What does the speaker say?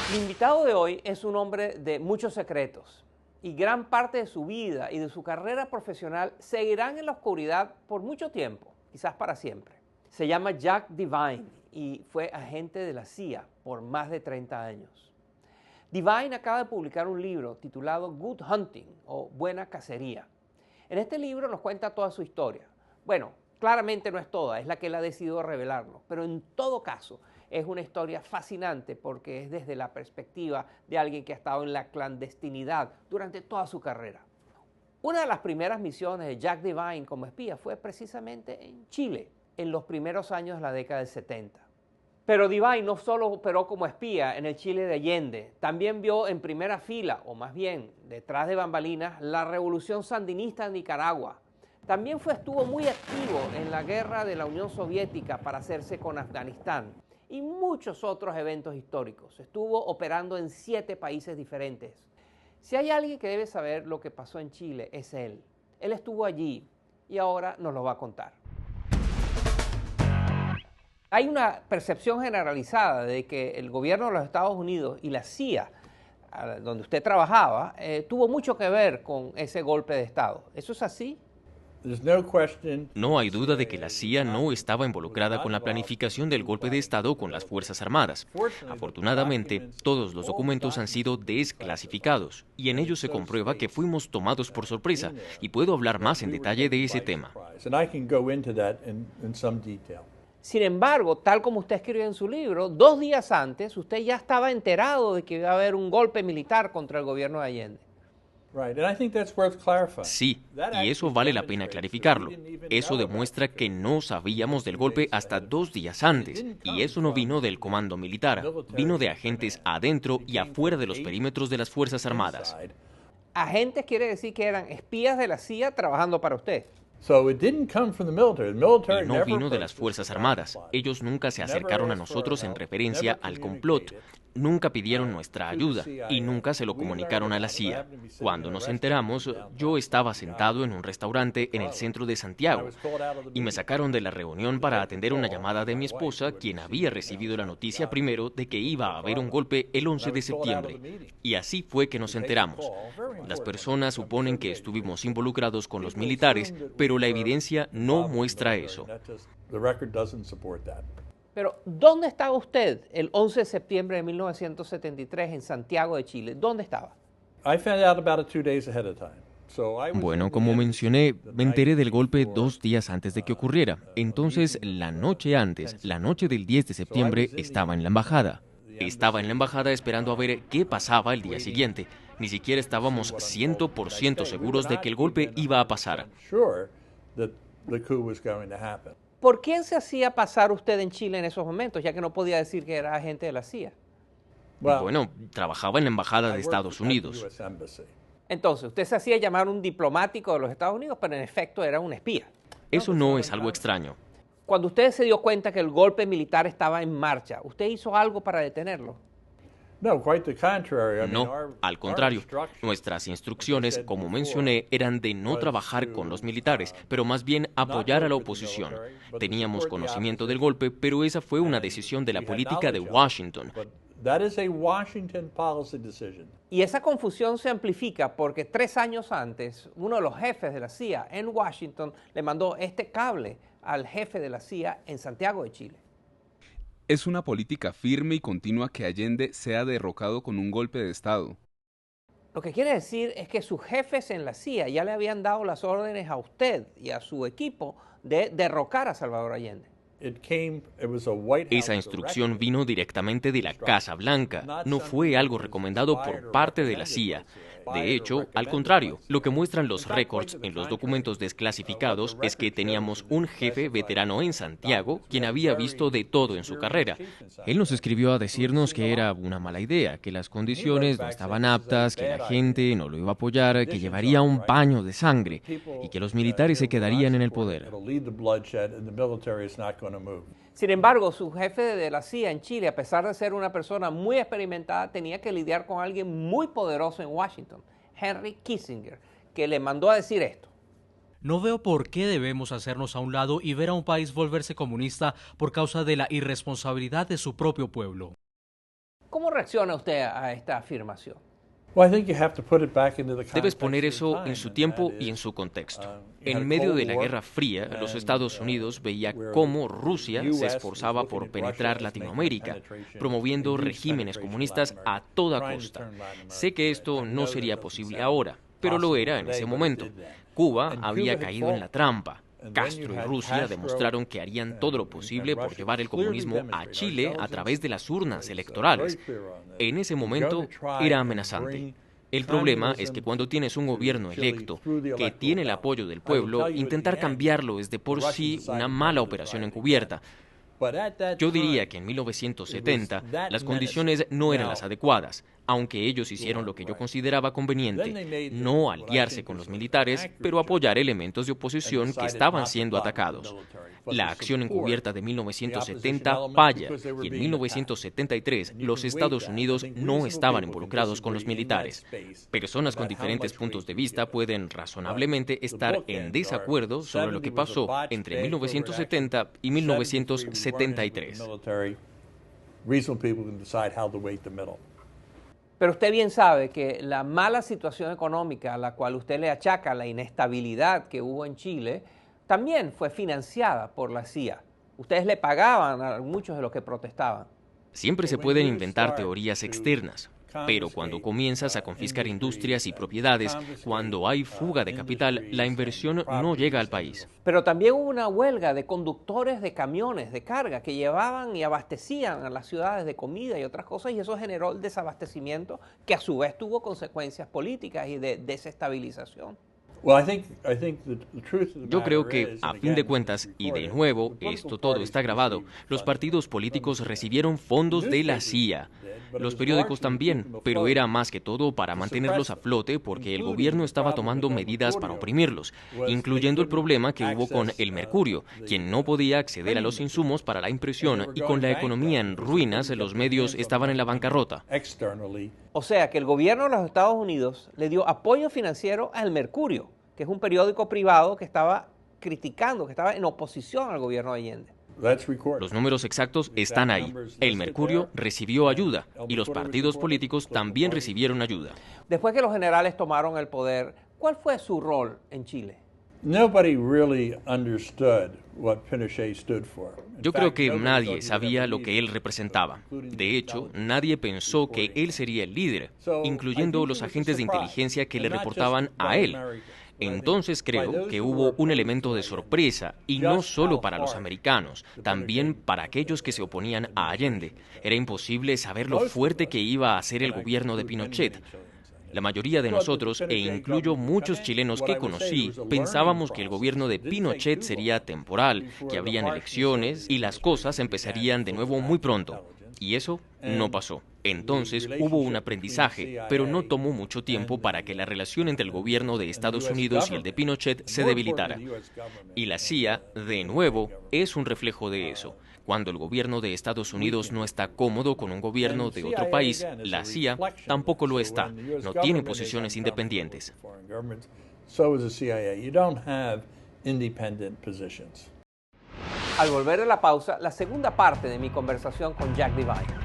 Mi invitado de hoy es un hombre de muchos secretos y gran parte de su vida y de su carrera profesional seguirán en la oscuridad por mucho tiempo, quizás para siempre. Se llama Jack Devine y fue agente de la CIA por más de 30 años. Devine acaba de publicar un libro titulado Good Hunting o Buena Cacería. En este libro nos cuenta toda su historia. Bueno, claramente no es toda, es la que él ha decidido revelarnos, pero en todo caso es una historia fascinante porque es desde la perspectiva de alguien que ha estado en la clandestinidad durante toda su carrera. Una de las primeras misiones de Jack Devine como espía fue precisamente en Chile, en los primeros años de la década del 70. Pero Devine no solo operó como espía en el Chile de Allende, también vio en primera fila, o más bien detrás de bambalinas, la revolución sandinista en Nicaragua. También estuvo muy activo en la guerra de la Unión Soviética para hacerse con Afganistán y muchos otros eventos históricos. Estuvo operando en 7 países diferentes. Si hay alguien que debe saber lo que pasó en Chile, es él. Él estuvo allí y ahora nos lo va a contar. Hay una percepción generalizada de que el gobierno de los Estados Unidos y la CIA, donde usted trabajaba, tuvo mucho que ver con ese golpe de Estado. ¿Eso es así? No hay duda de que la CIA no estaba involucrada con la planificación del golpe de Estado con las Fuerzas Armadas. Afortunadamente, todos los documentos han sido desclasificados y en ellos se comprueba que fuimos tomados por sorpresa y puedo hablar más en detalle de ese tema. Sin embargo, tal como usted escribió en su libro, 2 días antes usted ya estaba enterado de que iba a haber un golpe militar contra el gobierno de Allende. Sí, y eso vale la pena clarificarlo. Eso demuestra que no sabíamos del golpe hasta 2 días antes, y eso no vino del comando militar, vino de agentes adentro y afuera de los perímetros de las Fuerzas Armadas. Agentes quiere decir que eran espías de la CIA trabajando para usted. Y no vino de las Fuerzas Armadas. Ellos nunca se acercaron a nosotros en referencia al complot. Nunca pidieron nuestra ayuda y nunca se lo comunicaron a la CIA. Cuando nos enteramos, yo estaba sentado en un restaurante en el centro de Santiago y me sacaron de la reunión para atender una llamada de mi esposa, quien había recibido la noticia primero de que iba a haber un golpe el 11 de septiembre. Y así fue que nos enteramos. Las personas suponen que estuvimos involucrados con los militares, pero la evidencia no muestra eso. Pero, ¿dónde estaba usted el 11 de septiembre de 1973 en Santiago de Chile? ¿Dónde estaba? Bueno, como mencioné, me enteré del golpe 2 días antes de que ocurriera. Entonces, la noche antes, la noche del 10 de septiembre, estaba en la embajada. Estaba en la embajada esperando a ver qué pasaba el día siguiente. Ni siquiera estábamos 100% seguros de que el golpe iba a pasar. ¿Por quién se hacía pasar usted en Chile en esos momentos, ya que no podía decir que era agente de la CIA? Bueno, trabajaba en la embajada de Estados Unidos. Entonces, usted se hacía llamar un diplomático de los Estados Unidos, pero en efecto era un espía. Eso no es algo extraño. Cuando usted se dio cuenta que el golpe militar estaba en marcha, ¿usted hizo algo para detenerlo? No, al contrario. Nuestras instrucciones, como mencioné, eran de no trabajar con los militares, pero más bien apoyar a la oposición. Teníamos conocimiento del golpe, pero esa fue una decisión de la política de Washington. Y esa confusión se amplifica porque 3 años antes, uno de los jefes de la CIA en Washington le mandó este cable al jefe de la CIA en Santiago de Chile. Es una política firme y continua que Allende sea derrocado con un golpe de Estado. Lo que quiere decir es que sus jefes en la CIA ya le habían dado las órdenes a usted y a su equipo de derrocar a Salvador Allende. Esa instrucción vino directamente de la Casa Blanca, no fue algo recomendado por parte de la CIA. De hecho, al contrario, lo que muestran los récords en los documentos desclasificados es que teníamos un jefe veterano en Santiago quien había visto de todo en su carrera. Él nos escribió a decirnos que era una mala idea, que las condiciones no estaban aptas, que la gente no lo iba a apoyar, que llevaría un baño de sangre y que los militares se quedarían en el poder. Sin embargo, su jefe de la CIA en Chile, a pesar de ser una persona muy experimentada, tenía que lidiar con alguien muy poderoso en Washington, Henry Kissinger, que le mandó a decir esto. No veo por qué debemos hacernos a un lado y ver a un país volverse comunista por causa de la irresponsabilidad de su propio pueblo. ¿Cómo reacciona usted a esta afirmación? Debes poner eso en su tiempo y en su contexto. En medio de la Guerra Fría, los Estados Unidos veía cómo Rusia se esforzaba por penetrar Latinoamérica, promoviendo regímenes comunistas a toda costa. Sé que esto no sería posible ahora, pero lo era en ese momento. Cuba había caído en la trampa. Castro y Rusia demostraron que harían todo lo posible por llevar el comunismo a Chile a través de las urnas electorales. En ese momento era amenazante. El problema es que cuando tienes un gobierno electo que tiene el apoyo del pueblo, intentar cambiarlo es de por sí una mala operación encubierta. Yo diría que en 1970 las condiciones no eran las adecuadas, aunque ellos hicieron lo que yo consideraba conveniente, no aliarse con los militares, pero apoyar elementos de oposición que estaban siendo atacados. La acción encubierta de 1970 falla y en 1973 los Estados Unidos no estaban involucrados con los militares. Personas con diferentes puntos de vista pueden razonablemente estar en desacuerdo sobre lo que pasó entre 1970 y 1973. Pero usted bien sabe que la mala situación económica a la cual usted le achaca la inestabilidad que hubo en Chile también fue financiada por la CIA. Ustedes le pagaban a muchos de los que protestaban. Siempre se pueden inventar teorías externas, pero cuando comienzas a confiscar industrias y propiedades, cuando hay fuga de capital, la inversión no llega al país. Pero también hubo una huelga de conductores de camiones de carga que llevaban y abastecían a las ciudades de comida y otras cosas, y eso generó el desabastecimiento que a su vez tuvo consecuencias políticas y de desestabilización. Yo creo que, a fin de cuentas, y de nuevo, esto todo está grabado, los partidos políticos recibieron fondos de la CIA. Los periódicos también, pero era más que todo para mantenerlos a flote porque el gobierno estaba tomando medidas para oprimirlos, incluyendo el problema que hubo con el mercurio, quien no podía acceder a los insumos para la impresión y con la economía en ruinas, los medios estaban en la bancarrota. O sea que el gobierno de los Estados Unidos le dio apoyo financiero al Mercurio, que es un periódico privado que estaba criticando, que estaba en oposición al gobierno de Allende. Los números exactos están ahí. El Mercurio recibió ayuda y los partidos políticos también recibieron ayuda. Después que los generales tomaron el poder, ¿cuál fue su rol en Chile? Yo creo que nadie sabía lo que él representaba. De hecho, nadie pensó que él sería el líder, incluyendo los agentes de inteligencia que le reportaban a él. Entonces creo que hubo un elemento de sorpresa, y no solo para los americanos, también para aquellos que se oponían a Allende. Era imposible saber lo fuerte que iba a ser el gobierno de Pinochet. La mayoría de nosotros, e incluyo muchos chilenos que conocí, pensábamos que el gobierno de Pinochet sería temporal, que habrían elecciones y las cosas empezarían de nuevo muy pronto. Y eso no pasó. Entonces hubo un aprendizaje, pero no tomó mucho tiempo para que la relación entre el gobierno de Estados Unidos y el de Pinochet se debilitara. Y la CIA, de nuevo, es un reflejo de eso. Cuando el gobierno de Estados Unidos no está cómodo con un gobierno de otro país, la CIA tampoco lo está. No tiene posiciones independientes. Al volver a la pausa, la segunda parte de mi conversación con Jack Devine.